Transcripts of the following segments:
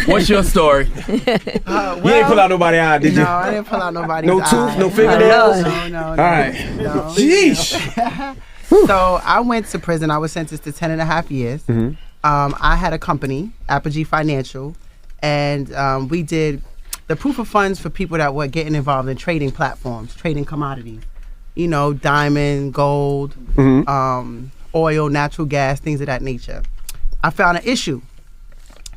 What's your story? You ain't pull out nobody eye, did you? No, I didn't pull out nobody's No eye. tooth, no fingernails? No. All right. No. Jeez. So I went to prison. I was sentenced to 10 and a half years. I had a company, Apogee Financial, and we did the proof of funds for people that were getting involved in trading platforms, trading commodities. You know, diamond, gold, oil, natural gas, things of that nature. I found an issue.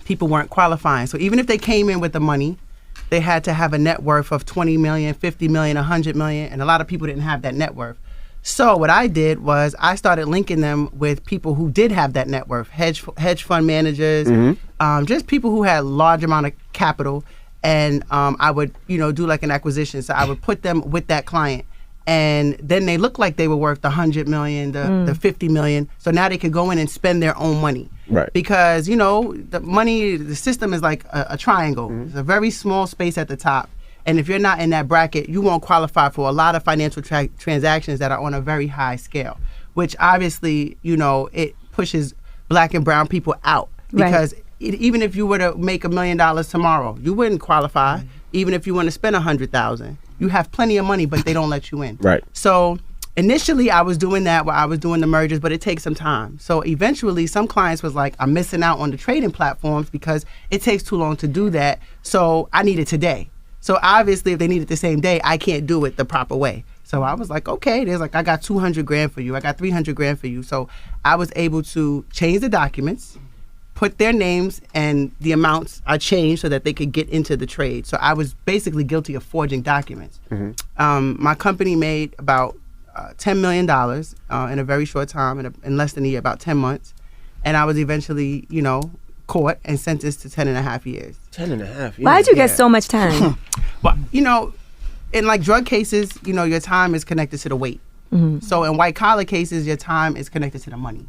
People weren't qualifying. So even if they came in with the money, they had to have a net worth of 20 million, 50 million, 100 million, and a lot of people didn't have that net worth. So what I did was I started linking them with people who did have that net worth, hedge fund managers, just people who had large amount of capital, and I would, do like an acquisition. So I would put them with that client. And then they looked like they were worth the 100 million, the 50 million. So now they could go in and spend their own money. Right. Because, the money, the system is like a triangle. It's a very small space at the top. And if you're not in that bracket, you won't qualify for a lot of financial transactions that are on a very high scale, which obviously, it pushes black and brown people out. Because even if you were to make $1 million tomorrow, you wouldn't qualify. Even if you want to spend $100,000. You have plenty of money, but they don't let you in. Right. So initially I was doing that where I was doing the mergers, but it takes some time. So eventually some clients was like, I'm missing out on the trading platforms because it takes too long to do that. So I need it today. So obviously if they need it the same day, I can't do it the proper way. So I was like, okay, there's like, I got 200 grand for you. I got 300 grand for you. So I was able to change the documents, put their names and the amounts I changed so that they could get into the trade. So I was basically guilty of forging documents. My company made about $10 million in a very short time, in less than a year, about 10 months. And I was eventually, caught and sentenced to 10 and a half years. 10 and a half years? Why'd you get so much time? Well, in like drug cases, your time is connected to the weight. So in white collar cases, your time is connected to the money.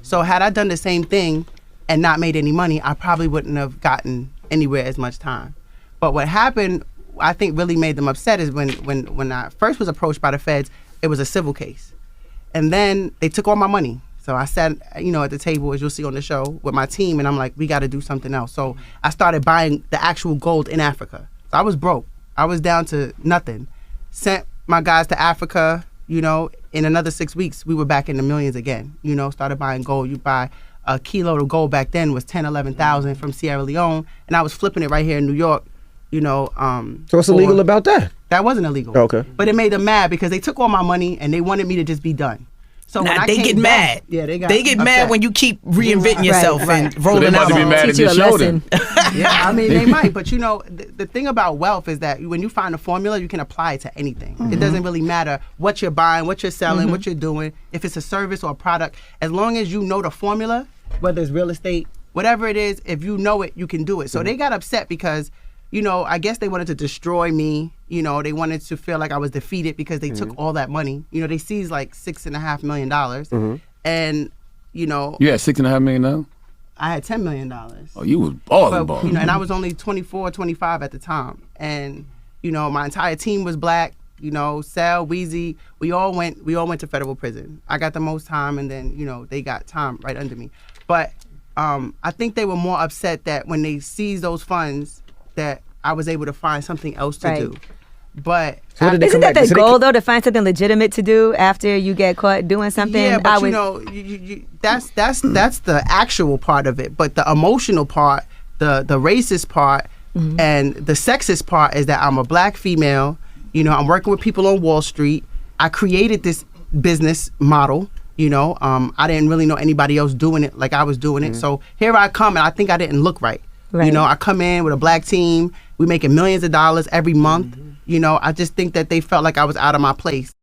So had I done the same thing and not made any money, I probably wouldn't have gotten anywhere as much time. But what happened, I think really made them upset is when I first was approached by the feds, it was a civil case. And then they took all my money. So I sat, at the table, as you'll see on the show, with my team, and I'm like, we got to do something else. So I started buying the actual gold in Africa. So I was broke. I was down to nothing. Sent my guys to Africa, in another 6 weeks, we were back in the millions again. Started buying gold. You buy a kilo of gold back then was 10, 11,000 from Sierra Leone, and I was flipping it right here in New York. So what's illegal about that? That wasn't illegal. Okay. But it made them mad because they took all my money and they wanted me to just be done. So now when they get mad. Yeah, they get upset. mad when you keep reinventing yourself and So rolling they out. must be mad at your shoulder. Yeah, I mean, they might. But the thing about wealth is that when you find a formula, you can apply it to anything. It doesn't really matter what you're buying, what you're selling, what you're doing, if it's a service or a product. As long as you know the formula, whether it's real estate, whatever it is, if you know it, you can do it. So they got upset because, I guess they wanted to destroy me. They wanted to feel like I was defeated because they took all that money. They seized like $6.5 million. And, You had $6.5 million now? I had $10 million. Oh, you was balling. And I was only 24, 25 at the time. And, my entire team was black. Sal, Weezy, we all went to federal prison. I got the most time, and then, they got time right under me. But I think they were more upset that when they seized those funds that I was able to find something else to do. But isn't that the goal though, to find something legitimate to do after you get caught doing something? Yeah, but that's the actual part of it. But the emotional part, the racist part, and the sexist part is that I'm a black female. I'm working with people on Wall Street. I created this business model. I didn't really know anybody else doing it like I was doing it. So here I come, and I think I didn't look right. I come in with a black team. We making millions of dollars every month. I just think that they felt like I was out of my place.